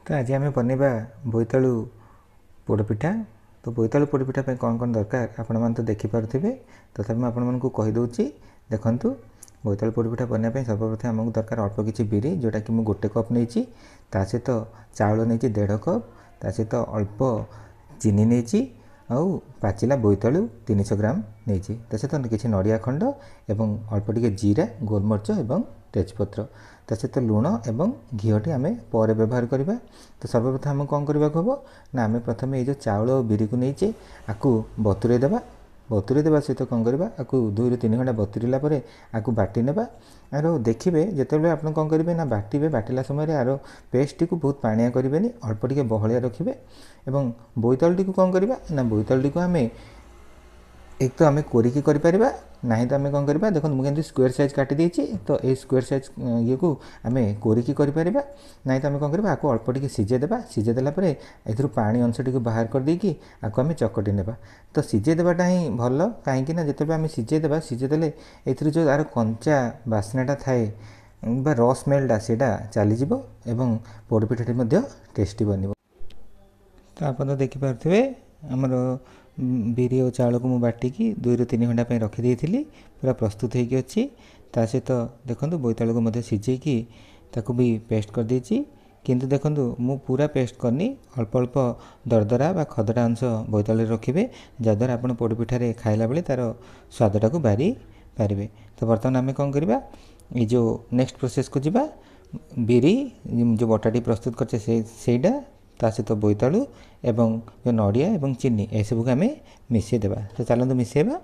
तो आज आम बनवा बोईतालु पोड़पिठा। तो बोईतालु पोड़पिठा कौन कौन दरकार आपण मैंने तो देखिपे, तथा मुझे आपण को कहीदे। देखूँ बोईतालु पोड़पिठा बनवाई सर्वप्रथम आमको दरकार अल्प किसी बिरी, जोटा कि मुझे 1 कप नहीं, सहित चाउल नहीं 1.5 कप, ता सहित अल्प चीनी नहीं, आउ पाचिला बोईतालु 300 ग्राम नहीं, सहित किसी नड़िया खंड एवं अल्प टिके जीरा, गोलमरीच और तेजपत्र, ता सहित लुण और घीटी आम पर व्यवहार करवा। तो सर्वप्रथम आम कौन करने को हम ना, आम प्रथम ये जो चाउल और बिरी को नहीं आपको बतुरे देवा। बतुरे देवा सहित कौन करवा, आपको 2 ରୁ 3 घंटा बतुरला आपको बाटी नेबा। आर देखिए जिते आप कौन करेंगे ना, बाटे बाटिला समय आर पेस्ट को बहुत पानिया करेंगे, अल्प टिके बहलिया रखिए। और बोईतालु टी कौन करवा ना, बोईतालु टी आम एक तो आम कोरिकी करें ना, तो आम कौन करवा देखो मुझे स्क्वेयर साइज काटी देती, तो ये स्क्वेयर साइज ये को आम कोरिकी करें ना, तो आम कौन करवा आपको अल्प टिके सिझेदेवा। सिझेदेला एथुरु पानी अंश टी बाहर कर देकी आपको आम चकटी नेबा। तो सिझेदेवाटा ही भल, कहीं जिते आम सिझेदेवा, सिझेदेले एथुरु जो तार कंचा बास्नाटा थाए बा र स्मेलटा सेटा चलीज एवं पोड़पिठाटी टेस्टी बन। तो आप देखिपे आमर बिरी और चाउल को बाटिकी 2 ରୁ 3 घंटा रखीदी पूरा प्रस्तुत होगी अच्छी। ता सहित देखो बोईतालु को सिझेकी ताकू भी पेस्ट कर देछि, किंतु देखो मु पूरा पेस्ट करनी, अल्प अल्प दरदरा बा खदड़ा अंश बोईतालु रखिए, जहाद्वारा आप पोड़पिठारे खाइला बेले तार स्वादटा को बारी पारे। तो बर्तमान आम कौन करवा ये जो नेक्स्ट प्रोसेस को जीवा, बिरी जो बटाटी प्रस्तुत करछे सेटा, ता सहित बोईतालु एवं जो नड़िया एवं चीनी ए सब को आम मिसई देवा। तो चलते मिसेबा।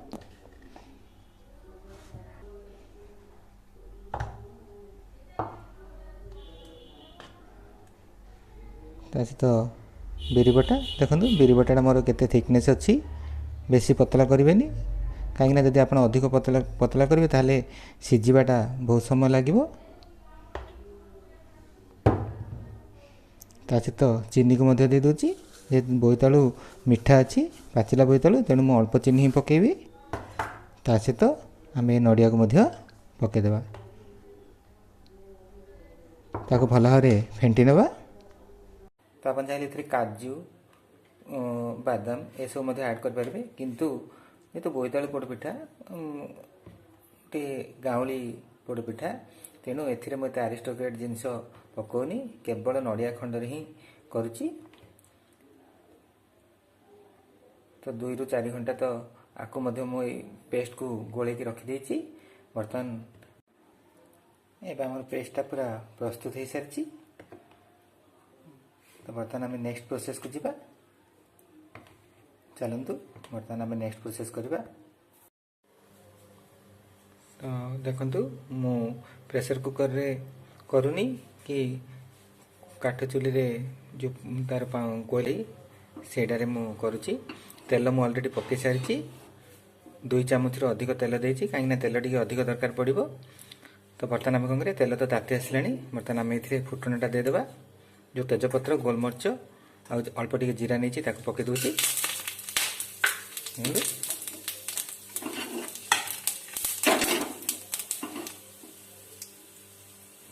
ता सहित बिरी बटा, देखो बिरी बटाटा मोर केते थिकनेस अच्छी, बेसी पतला करेंगे कहीं जब आप अधिक पतला पतला करेंगे ताहले सिझाटा बहुत समय लगे। ता सहित चीनी को दे दूची, जे बोईतालु मिठा अच्छी पाचिला बोईतालु, तेणु मुझे अल्प चीनी ही पकेबी। ता सहित आम नड़िया को पकईदेवा, ताको भल भाव फेंटी नेबा। तो आप चाहिए काजू बादाम ये सब ऐड करेंगे, किंतु ये तो बोईतालु पोड़पिठा टे गाउली पोड़पिठा, तेणु एथिरे मते आरिस्टोक्रेट जिनस पकाउनी, केवल नड़िया खंडर ही करुच्ची। तो 2 ରୁ 4 घंटा तो आपको मु पेस्ट को गोले की रखी देछि। बर्तमान एबा हमर पेस्टटा पूरा प्रस्तुत हो सारी। तो बर्तमान आम नेक्स्ट प्रोसेस को जीवा। चलतु बर्तमान आम नेक्स्ट प्रोसेस करवा। तो देखंतु मु प्रेशर कुकर रे करूनी कि काठ चुली रे जो तार गोली सेटारे मु करुची। तेल मु ऑलरेडी पकई सारी, 2 चामच अधिक तेल देछि, कहीं तेल टी अधिक दरकार पड़ो। तो बर्तमान आम कौन करें, तेल तो ताती आसला, बर्तमान आम ये फुटणटा देदेबा। जो तेजपत्र गोलमरीच आ अल्प टिके जीरा नहीं पकई दूसरी।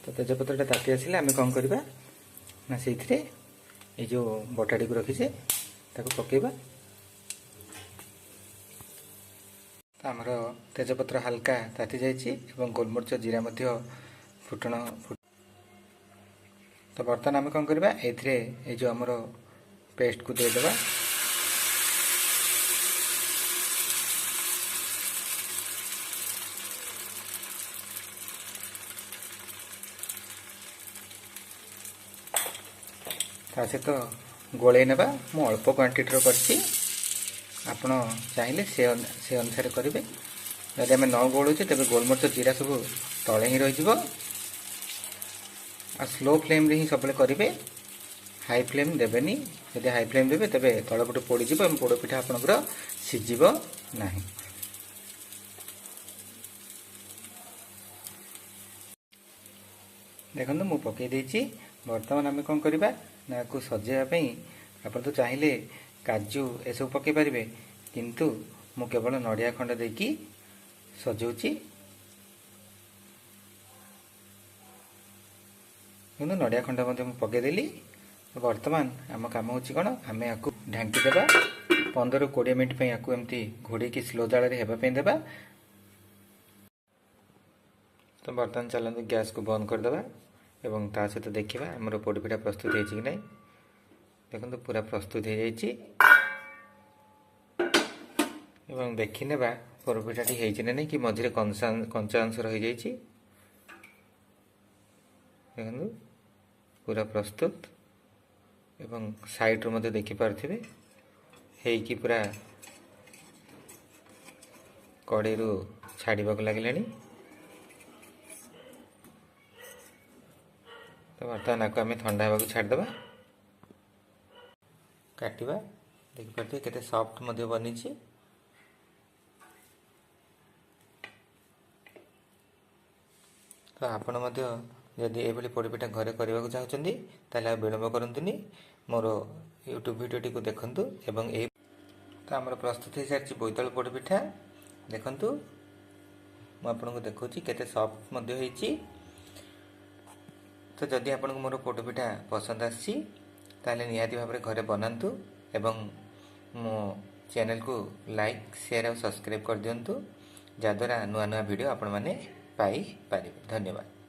तो तेजपत्रटा ताती आसिले आम कौन करवा ना, से ये जो बटाटी को रखीचे पकेबा। तो आमर तेजपत्र हल्का ताती जाइए और गोलमरीच जीरा फुटण। तो बर्तमान आम कौन करवा ये जो आमर पेस्ट को देदेबा। ता सहित गोले नेबा। मु अल्प क्वांटिटी करछि, आपण चाहिए से अनुसार करेंगे। जब आम न गोलुचे तेज गोलमरीच जीरा सब तले ही रही। आ स्लो फ्लेम रे ही सब करेंगे, हाई फ्लेम देवेनी। यदि हाई फ्लेम देवे तेरे तलपटे पोड़ीज और पोड़पिठा आपंकर सीझब ना। देखो मु पकई देछि। बर्तमान आम कौन करवा ना, को सजाइवाई आप तो चाहिए काजू ये सब पकई पारे, किंतु मु केवल नड़िया खंड देकी सजाऊँगी। नड़िया खंड पकईदेली। ବର୍ତ୍ତମାନ ଆମ କାମ ହେଉଛି କ'ଣ, ଆମେ ୟାକୁ ଢାଙ୍କି ଦେବା 15-20 ମିନିଟ୍ ପାଇଁ ୟାକୁ ଏମିତି ଘୋଡ଼େଇକି ସ୍ଲୋ ଜାଳରେ ହେବା ପାଇଁ ଦେବା। ତ ବର୍ତ୍ତମାନ ଚାଲନ୍ତୁ ଗ୍ୟାସ୍କୁ ବନ୍ଦ କରିଦେବା ଏବଂ ତା ସହିତ ଦେଖିବା ଆମର ପୋଡ଼ପିଠା ପ୍ରସ୍ତୁତ ହେଇଛି କି ନାହିଁ। ଦେଖନ୍ତୁ ପୁରା ପ୍ରସ୍ତୁତ ହେଇଯାଇଛି ଏବଂ ଦେଖିନେବା ପୋଡ଼ପିଠାଟି ହେଇଛି ନା ନାହିଁ, କି ମଝିରେ କଞ୍ଚା ଅଂଶ ରହିଯାଇଛି। ଦେଖନ୍ତୁ ପୁରା ପ୍ରସ୍ତୁତ ଏବଂ ସାଇଡ଼୍ରୁ ମଧ୍ୟ ଦେଖିପାରୁଥିବେ ହେଇକି ପୁରା କଡ଼େଇରୁ ଛାଡ଼ିବାକୁ ଲାଗିଲାଣି। ତ ବର୍ତ୍ତମାନ ଆକୁ ଆମେ ଥଣ୍ଡା ହେବାକୁ ଛାଡ଼ିଦେବା, କାଟିବା। ଦେଖିପାରୁଥିବେ କେତେ ସଫ୍ଟ ମଧ୍ୟ ବନିଛି। ତ ଆପଣ ମଧ୍ୟ ଯଦି ଏଭଳି ପୋଡ଼ପିଠା ଘରେ କରିବାକୁ ଚାହୁଁଛନ୍ତି ତାହେଲେ ଆଉ ବିଳମ୍ବ କରନ୍ତୁନି, ମୋର ୟୁଟ୍ୟୁବ୍ ଭିଡ଼ିଓଟିକୁ ଦେଖନ୍ତୁ ଏବଂ ତ ଆମର ପ୍ରସ୍ତୁତ ହୋଇସାରିଛି ବୋଇତାଳୁ ପୋଡ଼ପିଠା। ଦେଖନ୍ତୁ ମୁଁ ଆପଣଙ୍କୁ ଦେଖାଉଛି କେତେ ସଫ୍ଟ ମଧ୍ୟ ହେଇଛି। ତ ଯଦି ଆପଣଙ୍କୁ ମୋର ପୋଡ଼ପିଠା ପସନ୍ଦ ଆସିଛି ତାହେଲେ ନିହାତି ଭାବରେ ଘରେ ବନାନ୍ତୁ ଏବଂ ମୋ ଚ୍ୟାନେଲକୁ ଲାଇକ୍, ସେୟାର ଆଉ ସବସ୍କ୍ରାଇବ୍ କରିଦିଅନ୍ତୁ, ଯାହାଦ୍ୱାରା ନୂଆ ନୂଆ ଭିଡ଼ିଓ ଆପଣମାନେ ପାଇପାରିବେ। ଧନ୍ୟବାଦ।